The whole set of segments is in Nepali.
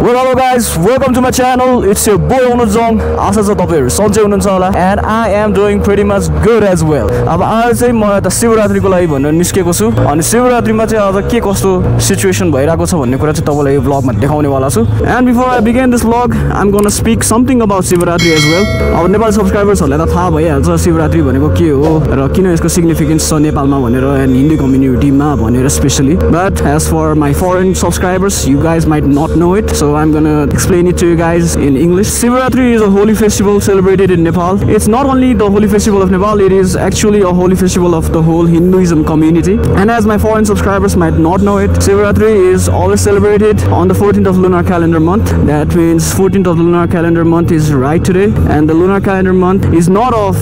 Well, hello guys, welcome to my channel. It's your boy Onujong. आशा छ तपाईहरु सन्चै हुनुहुन्छ होला and I am doing pretty much good as well. अब आज चाहिँ म त शिवरात्रिको लागि भनेर निस्केको छु अनि शिवरात्रिमा चाहिँ आज के कस्तो सिचुएसन भइराको छ भन्ने कुरा चाहिँ तपाईलाई यो भ्लगमा देखाउने वाला छु. And before I begin this vlog, I'm going to speak something about Shivaratri as well. अब नेपाली सब्स्क्राइबर्सहरुलाई त थाहा भइहाल्छ शिवरात्रि भनेको के हो र किन यसको सिग्निफिकेन्स छ नेपालमा भनेर and हिन्दू कम्युनिटीमा भनेर specially. But as for my foreign subscribers, you guys might not know it. So I'm gonna explain it to you guys in English. Shivaratri is a holy festival celebrated in Nepal. It's not only the holy festival of Nepal, it is actually a holy festival of the whole Hinduism community. And as my foreign subscribers might not know it, Shivaratri is always celebrated on the 14th of lunar calendar month. That means 14th of lunar calendar month is right today, and the lunar calendar month is not of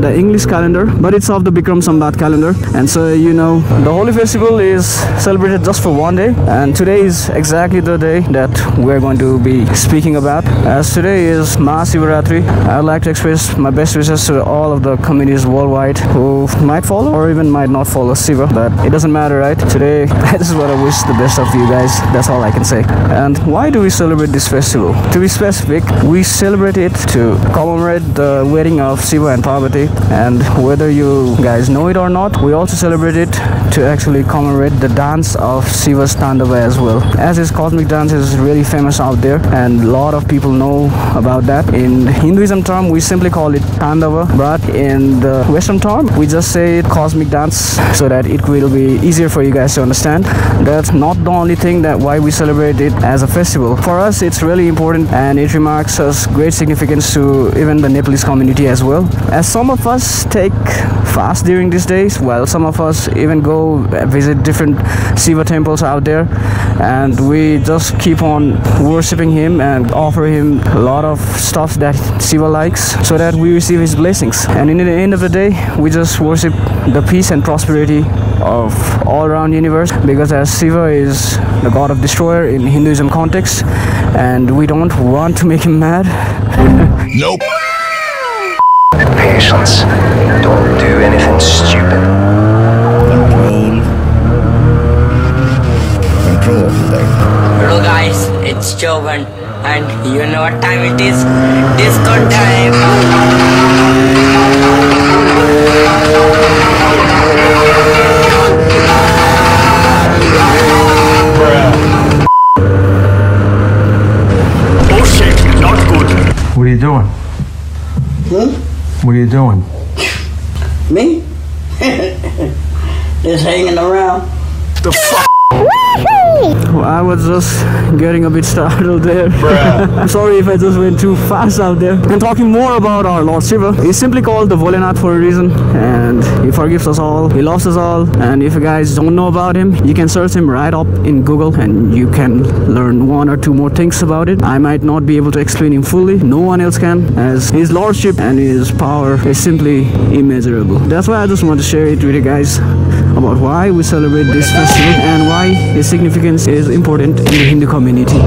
the English calendar, but it's of the Bikram Sambat calendar. And so you know, the holy festival is celebrated just for one day, and today is exactly the day that we're going to be speaking about. As today is Mahashivaratri, I'd like to express my best wishes to all of the communities worldwide who might follow or even might not follow Shiva, but it doesn't matter, right? Today, I just want to wish the best of you guys. That's all I can say. And why do we celebrate this festival? To be specific, we celebrate it to commemorate the wedding of Shiva and Parvati, and whether you guys know it or not, we also celebrate it to actually commemorate the dance of Shiva's Tandava as well. As his cosmic dance is really famous out there and a lot of people know about that. In Hinduism term, we simply call it Tandava, but in the Western term, we just say it cosmic dance so that it will be easier for you guys to understand. That's not the only thing that why we celebrate it as a festival. For us, it's really important and it remarks us great significance to even the Nepalese community as well. As some of us take fast during these days, while some of us even go visit different Shiva temples out there, and we just keep on worshipping him and offer him a lot of stuff that Shiva likes so that we receive his blessings. And in the end of the day, we just worship the peace and prosperity of all around universe, because as Shiva is the god of destroyer in Hinduism context, and we don't want to make him mad. Nope. Patience. Don't do anything stupid. Control. Hello guys, it's Jovan, and you know what time it is? Disco time! Oh shit, not good. What are you doing? What are you doing? Me? Just hanging around. The fuck? I was just getting a bit startled there. I'm sorry if I just went too fast out there. And talking more about our Lord Shiva, he's simply called the Volenath for a reason, and he forgives us all, he loves us all. And if you guys don't know about him, you can search him right up in Google and you can learn one or two more things about it. I might not be able to explain him fully, no one else can, as his lordship and his power is simply immeasurable. That's why I just want to share it with you guys about why we celebrate this festival and why its significance is important in the Hindu community.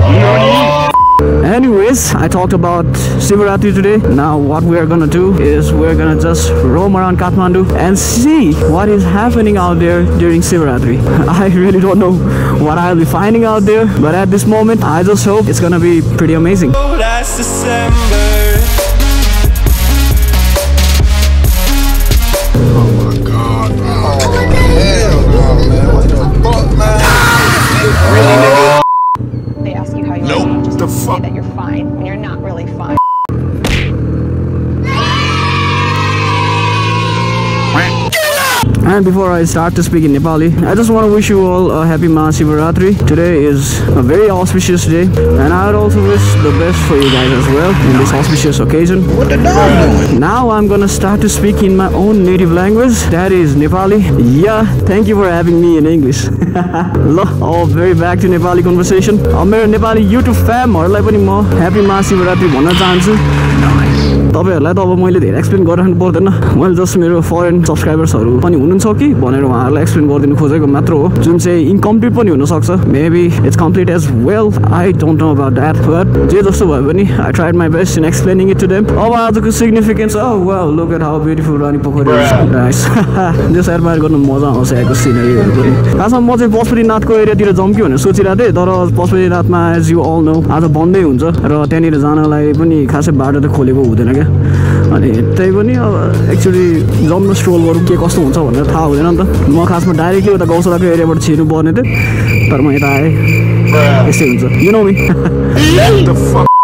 Anyways, I talked about Shivaratri today. Now what we are gonna do is we're gonna just roam around Kathmandu and see what is happening out there during Shivaratri. I really don't know what I'll be finding out there, but at this moment I just hope it's gonna be pretty amazing. Last December. They ask you how you are, Nope. just The say fuck? that you're fine when you're not really fine. And before I start to speak in Nepali, I just want to wish you all a happy Mahashivaratri. Today is a very auspicious day, and I would also wish the best for you guys as well in this auspicious occasion. What the dog doing? Now I'm gonna start to speak in my own native language, that is Nepali. Yeah, thank you for having me in English. Lo, oh, very back to Nepali conversation. मेरो नेपाली YouTube famहरुलाई पनि म Happy Mahashivaratri भन्न चाहन्छु. तपाईहरुलाई त अब मैले धेरै एक्सप्लेन गरिराख्नु पर्दैन मैले जस्ट मेरो फरेन सब्स्क्राइबर्सहरु पनि हुनुहुन्छ कि भनेर उहाँहरुलाई एक्सप्लेन गरिदिनु खोजेको मात्र हो जुन चाहिँ इन्कम्प्लिट पनि हुन सक्छ maybe it's complete as well I don't know about that but जे जस्तो भए पनि I tried my best in explaining it to them अब आजको significance wow look at how beautiful Rani Pokhari nice जस एडमायर गर्न मजा आउँछ यहाँको सिनेरीहरु पनि खासमा म चाहिँ पशुपतिनाथको एरियातिर जाउँ कि भनेर सोचिरहेको थिएँ तर पशुपतिनाथमा एज यु अल नो आज बन्दै हुन्छ र त्यहाँनिर जानलाई पनि खासै बाटो त खोलेको हुँदैन क्या अनि त्यही पनि अब एक्चुअली जम्न स्ट्रोल गरौँ के कस्तो हुन्छ भनेर थाहा हुँदैन नि त म खासमा डाइरेक्टली उता गौशालाको एरियाबाट छिर्नु पर्ने थियो तर म यता आएँ यस्तै हुन्छ यु नो मी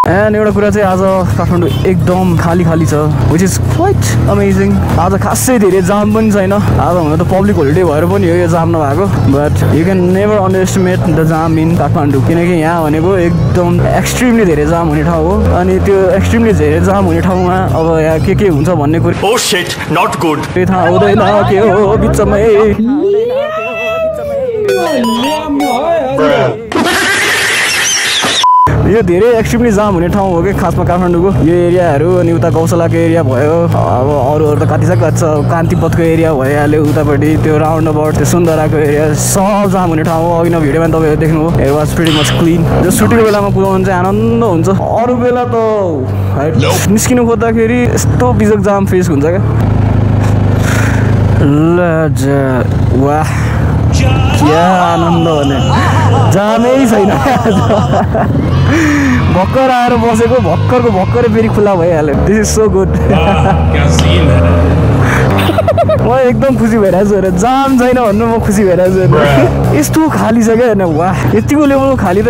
एन्ड एउटा कुरा चाहिँ आज काठमाडौँ एकदम खाली खाली छ विच इज क्वाइट अमेजिङ आज खासै धेरै जाम पनि छैन आज हुन त पब्लिक होलिडे भएर पनि हो यो जाम नभएको but you can never under estimate the jam in Kathmandu किनकि यहाँ भनेको एकदम एक्सट्रिमली धेरै जाम हुने ठाउँ हो अनि त्यो एक्सट्रिमली धेरै जाम हुने ठाउँमा अब यहाँ के हुन्छ भन्ने कुरा Oh shit, not good. थाहा हुँदैन के हो बिचमै यो धेरै एक्सट्रिमली जाम हुने ठाउँ हो कि खासमा काठमाडौँको यो एरियाहरू अनि उता गौशालाको एरिया भयो अब अरूहरू त कति छ कान्तिपथको एरिया भइहाल्यो उतापट्टि त्यो राउन्ड अबाउट त्यो सुन्दराको एरिया सब जाम हुने ठाउँ हो अघि न भिडियोमा तपाईँहरू देख्नुभयो it was pretty much clean जो सुटिङको बेलामा कुदाउनु चाहिँ आनन्द हुन्छ अरू बेला त निस्किनु खोज्दाखेरि यस्तो बिजोग जाम फेस हुन्छ क्या वाह क्या आनन्द भने जामै छैन भर्खर आएर बसेको भर्खरै फेरि खुला भइहाल्यो दिस इज सो गुड म एकदम खुसी भइरहेको छु हेर जाम छैन भन्नु म खुसी भइरहेको छु यस्तो खाली छ क्या होइन वाह यतिको लेभलको खाली त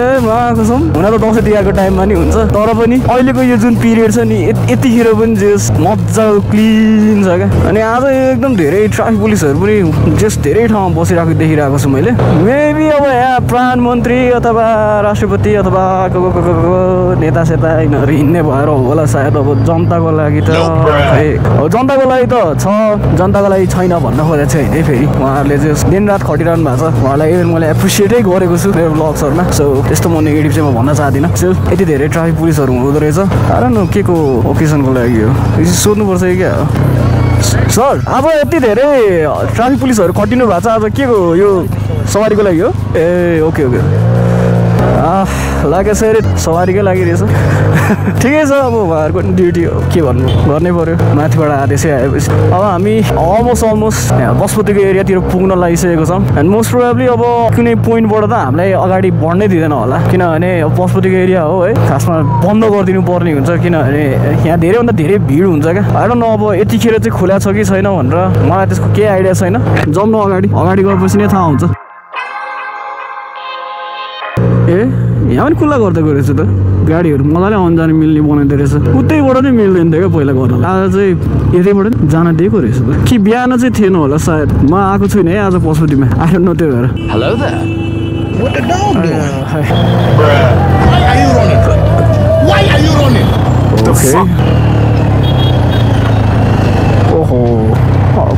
कसम हुन त दसैँ तिहारको टाइममा नि हुन्छ तर पनि अहिलेको यो जुन पिरियड छ नि यतिखेर पनि जस मजाको क्लिन छ क्या अनि आज एकदम धेरै ट्राफिक पुलिसहरू पनि जस धेरै ठाउँमा बसिरहेको देखिरहेको छु मैले मेबी अब यहाँ प्रधानमन्त्री अथवा राष्ट्रपति अथवा नेता सेता यिनीहरू हिँड्ने भएर होला सायद अब जनताको लागि त जनताको लागि त छ जनताको लागि छैन भन्न खोजेको छ है फेरि उहाँहरूले चाहिँ दिनरात खटिरहनु भएको छ उहाँलाई इभन मैले एप्रिसिएटै गरेको छु मेरो ब्लग्सहरूमा सो त्यस्तो म नेगेटिभ चाहिँ म भन्न चाहदिनँ सो यति धेरै ट्राफिक पुलिसहरू हुँदो रहेछ कारण के को ओकेजनको लागि हो सोध्नुपर्छ कि क्या सर अब यति धेरै ट्राफिक पुलिसहरू खटिनु भएको छ आज के को यो सवारीको लागि हो ए ओके ओके लाग्यो सर सवारीकै लागि रहेछ ठिकै छ अब उहाँहरूको ड्युटी हो के भन्नु गर्नै पर्यो माथिबाट आदेशै आएपछि अब हामी अलमोस्ट बसपतिको एरियातिर पुग्न लागिसकेको छौँ एन्ड मोस्ट प्रोबेबली अब कुनै पोइन्टबाट त हामीलाई अगाडि बढ्नै दिँदैन होला किनभने बसपतिको एरिया हो है खासमा बन्द गरिदिनु पर्ने हुन्छ किनभने यहाँ धेरैभन्दा धेरै भिड हुन्छ क्या होइन न अब यतिखेर चाहिँ खुला छ कि छैन भनेर मलाई त्यसको केही आइडिया छैन जम्न अगाडि गएपछि नै थाहा हुन्छ ए यहाँ पनि खुल्ला गरिदिएको रहेछ त गाडीहरू मजाले आउनु जानु मिल्ने बनाइदिएको रहेछ उतैबाट नै मिल्दैन थियो क्या पहिला गर्न आज चाहिँ यतैबाट जान दिएको रहेछ त कि बिहान चाहिँ थिएन होला सायद म आएको छुइनँ है आज पशुपतिमा आएर न त्यो भएर Hello there. What the dog doing? Why are you running? Okay ओहो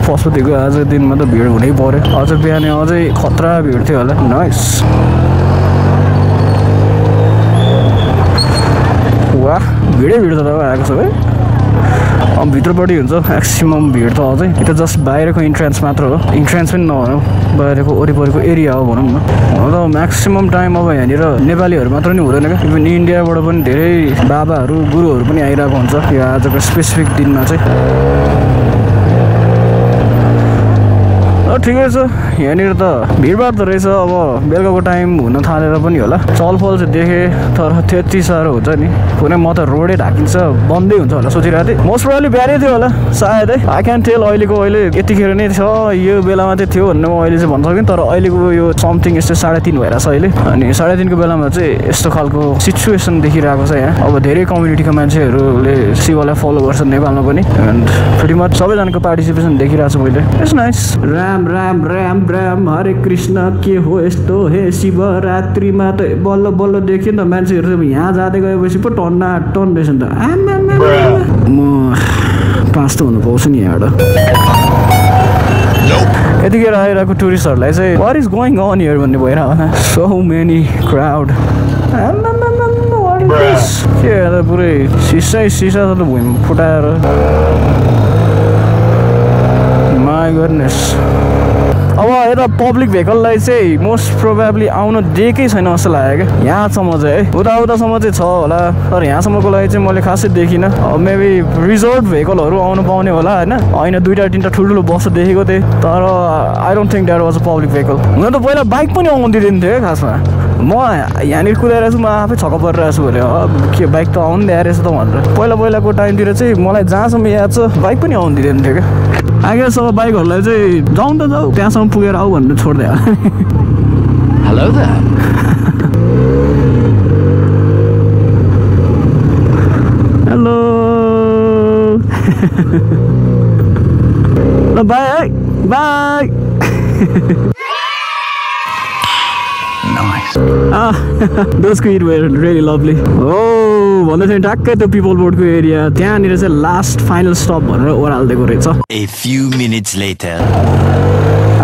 पशुपतिको आज दिनमा त भिड हुनै पर्यो अझ बिहान अझै खतरा भिड थियो होला नाइस वाह भिडै भिड त आएको छ है भित्रपट्टि हुन्छ म्याक्सिमम भिड त अझै यो त जस्ट बाहिरको इन्ट्रेन्स मात्र हो इन्ट्रेन्स पनि नभनौँ बाहिरको वरिपरिको एरिया हो भनौँ न र म्याक्सिमम टाइम अब यहाँनिर नेपालीहरू मात्र नि हुँदैन क्या इभन इन्डियाबाट पनि धेरै बाबाहरू गुरुहरू पनि आइरहेको हुन्छ यो आजको स्पेसिफिक दिनमा चाहिँ ठिकै छ यहाँनिर त भिडभाड त रहेछ अब बेलुकाको टाइम हुन थालेर पनि होला चलफल चाहिँ देखेँ तर त्यति साह्रो हुन्छ नि कुनै म त रोडै ढाकिन्छ बन्दै हुन्छ होला सोचिरहेको थिएँ मोस्ट प्रोबेबली बिहानै थियो होला सायदै आई क्यान टेल अहिले यतिखेर नै छ यो बेलामा चाहिँ थियो भन्ने म अहिले चाहिँ भन्न सक्दिनँ तर अहिलेको यो समथिङ यस्तो 3:30 भइरहेको छ अहिले अनि 3:30को बेलामा चाहिँ यस्तो खालको सिचुएसन देखिरहेको छ यहाँ अब धेरै कम्युनिटीको मान्छेहरूले शिवलाई फलो गर्छ नेपालमा पनि एन्ड प्रिटी मच सबैजनाको पार्टिसिपेसन देखिरहेको छु मैले इट्स नाइस राम राम राम राम हरे कृष्ण के हो यस्तो हे शिवरात्रिमा त बल्ल बल्ल देख्यो नि त मान्छेहरू यहाँ जाँदै गएपछि पो टन्न रहेछ नि त म पास त हुनु पाउँछु नि यहाँबाट यतिखेर आइरहेको टुरिस्टहरूलाई चाहिँ what is going on here भन्ने भइरहेको सो मेनी क्राउड के पुरै सिसा छ त भुइँमा फुटाएर माई गुडनेस अब यता पब्लिक भेहिकललाई चाहिँ मोस्ट प्रोबेबली आउन दिएकै छैन जस्तो लाग्यो क्या यहाँसम्म चाहिँ है उतासम्म चाहिँ छ होला तर यहाँसम्मको लागि चाहिँ मैले खासै देखिनँ मेबी रिजोर्ट भेहिकलहरू आउनु पाउने होला होइन दुईवटा तिनवटा ठुल्ठुलो बस देखेको थिएँ तर I don't think that was a public vehicle हुन त पहिला बाइक पनि आउनु दिँदैन थियो क्या खासमा म यहाँनिर कुदाइरहेको छु म आफै छक्क परिरहेको छु भने के बाइक त आउनु दिएर रहेछ त भनेर पहिलाको टाइमतिर चाहिँ मलाई जहाँसम्म याद छ बाइक पनि आउनु दिँदैन थियो क्या आगे सब बाइकहरूलाई चाहिँ जाउँ त जाऊ त्यहाँसम्म पुगेर आऊ भनेर छोड्दै हेलो द हेलो ल by by Nice. Those queens were really lovely. Oh, भन्दै थियो ट्याक्कै त्यो पिपल बोर्डको एरिया त्यहाँनिर चाहिँ लास्ट फाइनल स्टप भनेर ओह्रालिदिएको रहेछ A few minutes later.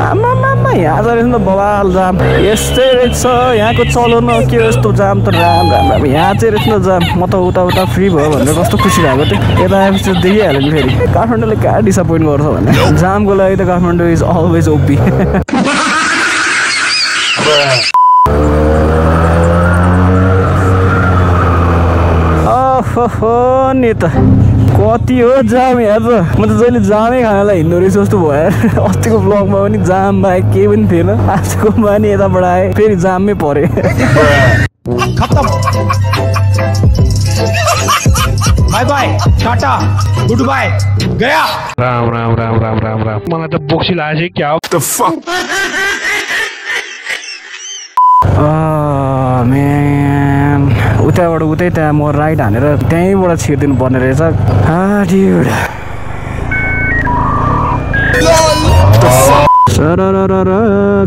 आमामामा यहाँ चाहिँ रहेछ त बवाल जाम यस्तै रहेछ यहाँको चलो न के यस्तो जाम त राम राम यहाँ चाहिँ रहेछ न जाम म त उता फ्री भयो भनेर कस्तो खुसी भएको थियो यता आएपछि देखिहाल्यो नि फेरि काठमाडौँले कहाँ डिसपोइन्ट गर्छ भने जामको लागि त काठमाडौँ इज अलवेज ओपी नि त कति हो जाम यहाँ त म त जहिले जामै खानालाई हिँड्दो रहेछ जस्तो भयो अस्तिको ब्लगमा पनि जाम बाहेक केही पनि थिएन आजकोमा नि यताबाट आएँ फेरि जाममै परे bye bye tata goodbye गया राम राम राम राम राम राम मलाई त बोक्सी लागेको छ क्या The fuck? म्यान उताबाट उतै त्यहाँ म राइट हानेर त्यहीँबाट छिर्दिनु पर्ने रहेछ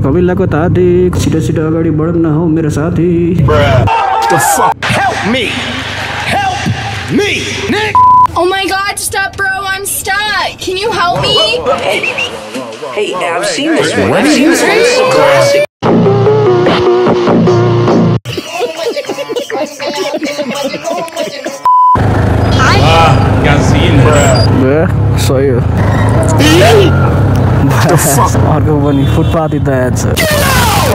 कबिलाको तादिक छिटो छिटो अगाडि बढ्न न हौ मेरो साथी The fuck? Help me Nick Oh my god, stop, bro, I'm stuck. Can you help me? Hey, I've seen this one. I've seen this one. This is a classic. सही हो अर्को पनि फुटपाथ इत्यादि छ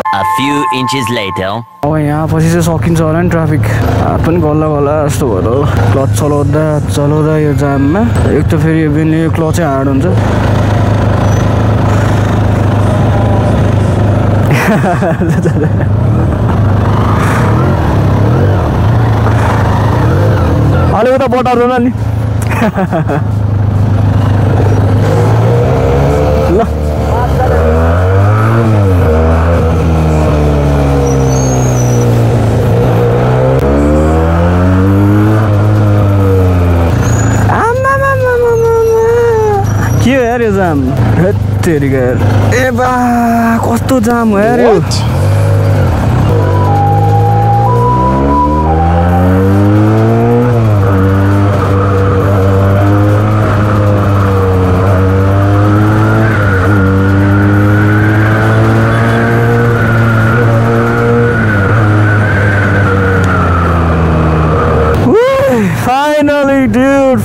A few inches later. अब यहाँ पछि चाहिँ सकिन्छ होला नि ट्राफिक हात पनि गल्ला गल्ला जस्तो भयो क्लच चलाउँदा यो जाममा एक त फेरि यो क्लचै हार्ड हुन्छ अलि उता बटार्नु नि ल के हो यार यो जाम हेत्तेरिका ए बा कस्तो जाम हो यार यो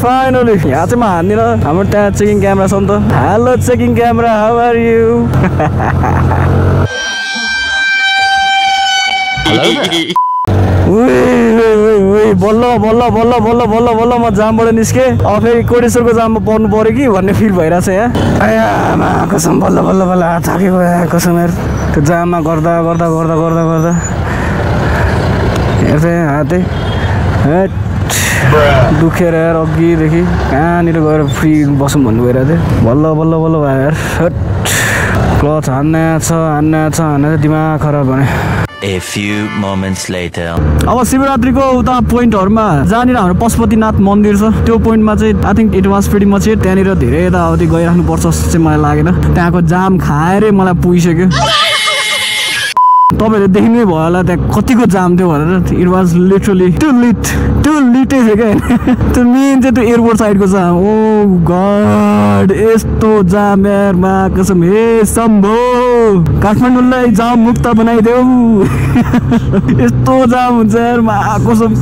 Finally, यहाँ चाहिँ म हान्दिनँ हाम्रो त्यहाँ चेकिङ क्यामेरा छ नि त hello checking camera how are you बल्ल बल्ल बल्ल बल्ल बल्ल बल्ल म जामबाट निस्केँ अब फेरि कोटेश्वरको जाममा पर्नु पऱ्यो कि भन्ने फिल भइरहेछ यहाँ आमा कसम बल्ल बल्ल बल्ल थाकेको कसम यार त्यो जाममा गर्दा गर्दा गर्दा गर्दा गर्दा हेर्दै हातै दुखेर यार अघिदेखि कहाँनिर गएर फ्री बसौँ भन्नु गइरहेको थिएँ बल्ल बल्ल बल्ल भयो यार क्लच हान्ने छ दिमाग खराब भने A few moments later. अब शिवरात्रिको उता पोइन्टहरुमा जहाँनिर हाम्रो पशुपतिनाथ मन्दिर छ त्यो पोइन्टमा चाहिँ I think it was pretty much it त्यहाँनिर धेरै यताउति गइराख्नु पर्छ जस्तो चाहिँ मलाई लागेन त्यहाँको जाम खाएरै मलाई पुगिसक्यो तपाईहरुले देख्नै भयो होला त्यहाँ कतिको जाम थियो भनेर इट वाज लिटरली टु लिट थियो क्या त्यो मेन चाहिँ त्यो एयरपोर्ट साइडको जाम ओ गॉड यस्तो जाम यार मा कसम हे शम्भो काठमाडौँलाई जाम मुक्त बनाइदेऊ यस्तो जाम हुन्छ यार मा कसम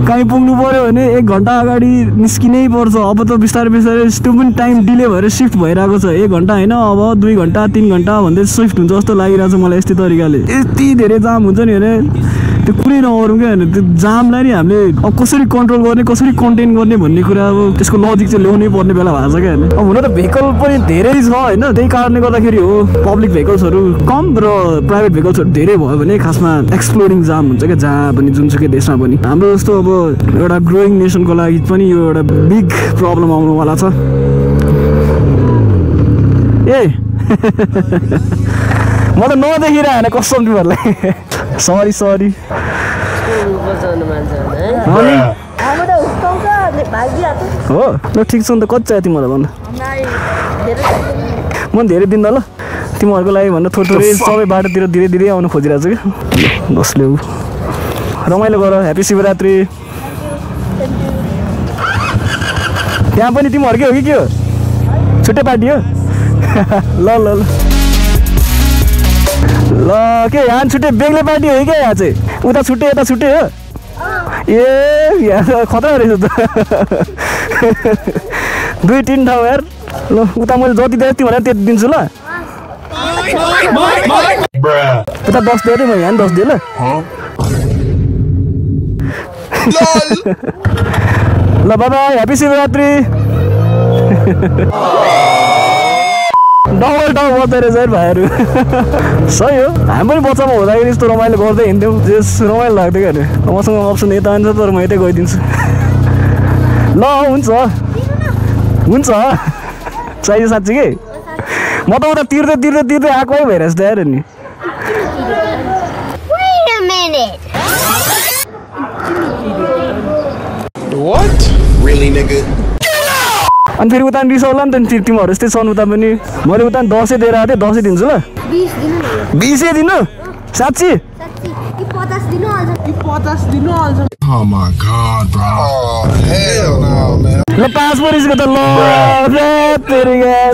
कहीँ पुग्नु पर्यो भने 1 घन्टा अगाडि निस्किनै पर्छ। अब त बिस्तारै बिस्तारै त्यो पनि टाइम डिले भएर सिफ्ट भइरहेको छ। 1 घन्टा होइन, अब 2 घन्टा 3 घन्टा भन्दै सिफ्ट हुन्छ जस्तो लागिरहेको छ मलाई। यस्तै तरिकाले यति धेरै जाम हुन्छ नि भने त्यो कुनै नगरौँ क्या होइन। त्यो जामलाई नि हामीले अब कसरी कन्ट्रोल गर्ने, कसरी कन्टेन गर्ने भन्ने कुरा अब त्यसको लजिक चाहिँ ल्याउनै पर्ने बेला भएको छ क्या होइन। अब हुन त भेहिकल पनि धेरै छ होइन, त्यही कारणले गर्दाखेरि हो पब्लिक भेहिकल्सहरू कम र प्राइभेट भेहिकल्सहरू धेरै भयो भने खासमा एक्सप्लोरिङ जाम हुन्छ क्या जहाँ पनि, जुनसुकै देशमा पनि। हाम्रो जस्तो अब एउटा ग्रोइङ नेसनको लागि पनि यो एउटा बिग प्रब्लम आउनुवाला छ। ए म त नदेखिरहेन कसम तिमीहरूलाई। सरी हो ल ठिक छ नि त। कति चाहियो तिमीलाई भन्नु? म धेरै दिँदा ल तिमीहरूको लागि भन्दा थोरै सबै बाटोतिर धीरे धीरे आउनु खोजिरहेको छु कि। बस ल्याऊ, रमाइलो गर। ह्याप्पी शिवरात्रि। त्यहाँ पनि तिमीहरूकै हो कि के हो? छुट्टै पार्टी हो? ल ल ल ल के यहाँ छुट्टै बेग्लै पार्टी हो क्या? यहाँ चाहिँ उता छुट्टै यता छुट्टै हो? ए यहाँ खतरा रहेछ त। 2-3 ठाउँ यार। ल उता मैले जति दिएँ तिमीहरूलाई त्यति दिन्छु ल। उता 10 दिएँ मैले, यहाँ 10 दिएँ ल। ल बाबा ह्याप्पी शिवरात्रि। डबल टाउँ बस्दै रहेछ यार भाइहरू। सही हो, हामी पनि बच्चामा हुँदाखेरि यस्तो रमाइलो गर्दै हिँड्थ्यौँ। त्यस रमाइलो लाग्थ्यो क्या अरे। मसँग अप्सन यता आन्छ तर म यतै गइदिन्छु। ल हुन्छ हुन्छ चाहियो साँच्ची कि? म त उता तिर्दै तिर्दै तिर्दै आएकै भइरहेछ त यार नि। अनि फेरि उता रिसाउला नि त तिमीहरू यस्तै छन् उता पनि। मैले उता 10 दिएर आएको थिएँ, 10 दिन्छु ल। 20 दिनु साँच्ची? 50 दिनु अल्छ। Oh my God, bro. Oh, hell no, man. ल 5 परिसको त ल तेरी यार।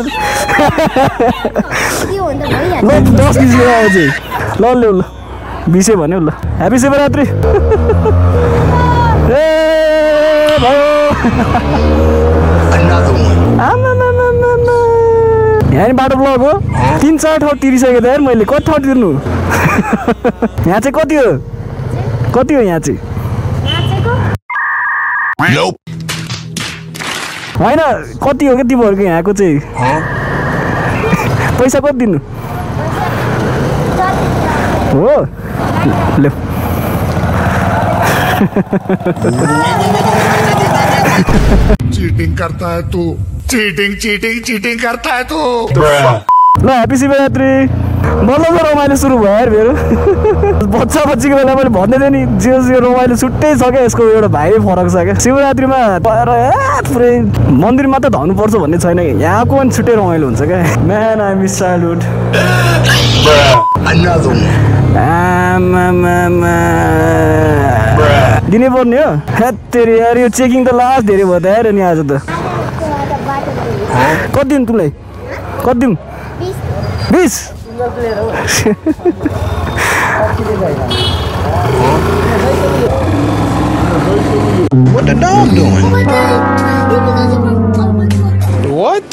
ल 10 दिन्छु चाहिँ ल ल्याउ ल 20 भन्यो ल। ह्याप्पी शिवरात्रि। ए भयो यहाँ नि बाटो ब्लक हो। 3-4 ठाउँ तिरिसकेको त यार मैले। कति ठाउँ तिर्नु? यहाँ चाहिँ कति हो? कति हो यहाँ चाहिँ? होइन कति हो क्या तिमीहरूको यहाँको चाहिँ? पैसा कति दिनु हो? ल चीटिंग करता है तू। चीटिंग करता है तू। ल ह्याप्पी शिवरात्रि। बल्ल रमाइलो सुरु भयो यार मेरो। बच्चा बच्चीको बेला मैले भन्दै थिएँ नि जे रमाइलो छुट्टै छ क्या। यसको एउटा भाइ फरक छ क्या। शिवरात्रिमा पुरै मन्दिर मात्र धाउनुपर्छ भन्ने छैन कि, यहाँको पनि छुट्टै रमाइलो हुन्छ क्या। Man I miss childhood. दिनै पर्ने हो? हेत्तेरी यार यो चेकिङ त लास्ट धेरै भयो त यार नि आज त। कति दिनु तिमीलाई? कति दिउँ? 20? What the dog doing? What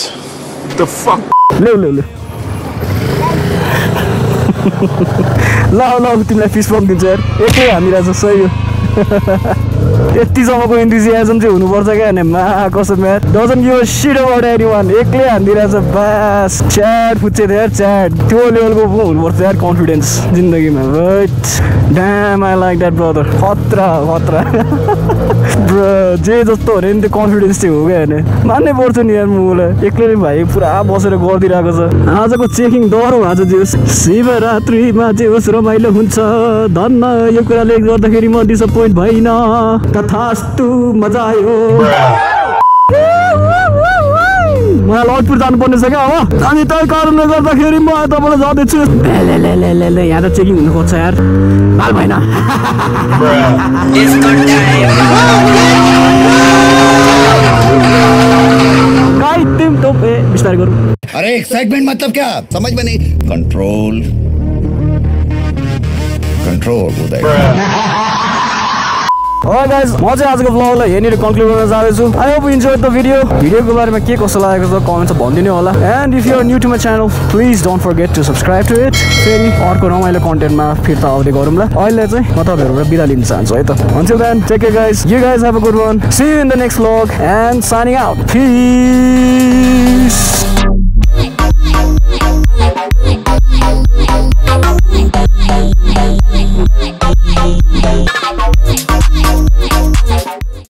the fuck? ल्याउ ल्याउ ल्याउ ल तिमीलाई फिस पम्प दिन्छु यार। एक्लै हामीरहेछ सही हो। यतिसम्मको इन्थुजियाजम चाहिँ हुनुपर्छ क्या होइन। मा कसम यार doesn't give a shit about anyone. एक्लै हान्दिरहेछ बास। च्याट फुच्चे थियो यार च्याट। त्यो लेभलको हुनुपर्छ यार कन्फिडेन्स जिन्दगीमा। Right damn I like that brother. खतरा खतरा ब्रो। जे जस्तो हो नि त्यो कन्फिडेन्स चाहिँ हो क्या होइन। मान्नै पर्छ नि यार मलाई। एक्लै नै भाइ पुरा बसेर गरिदिरहेको छ। आजको चेकिङ डरौँ आज जे होस्। शिवरात्रिमा जे होस् रमाइलो हुन्छ। धन्न यो कुराले गर्दाखेरि म डिसपोइन्ट भइन। तथास्तु मजा आयो। मलाई लजपुर जानुपर्ने छ क्या अब। अनि त्यही कारणले गर्दाखेरि म तपाईँलाई जाँदैछु। यहाँ त चेकिङ हुनु खोज्छ यार। बाल भएन। बिस्तारै गरौँ। अरे एक्साइटमेंट मतलब क्या समझ में नहीं। कंट्रोल कंट्रोल उदय। Alright guys, म चाहिँ आजको vlogलाई यहीँनिर कन्क्लुड गर्न जाँदैछु. I hope you enjoyed the video. भिडियोको बारेमा के कस्तो लागेको छ कमेन्टमा भनिदिनु होला. And if you are new to my channel, please don't forget to subscribe to it. फेरि अर्को रमाइलो कन्टेन्टमा फिर्ता आउँदै गरौँला. अहिले चाहिँ म तपाईहरुबाट बिदा लिन चाहन्छु है त. Until then, take care guys. You guys have a good one. See you in the next vlog and signing out. Peace.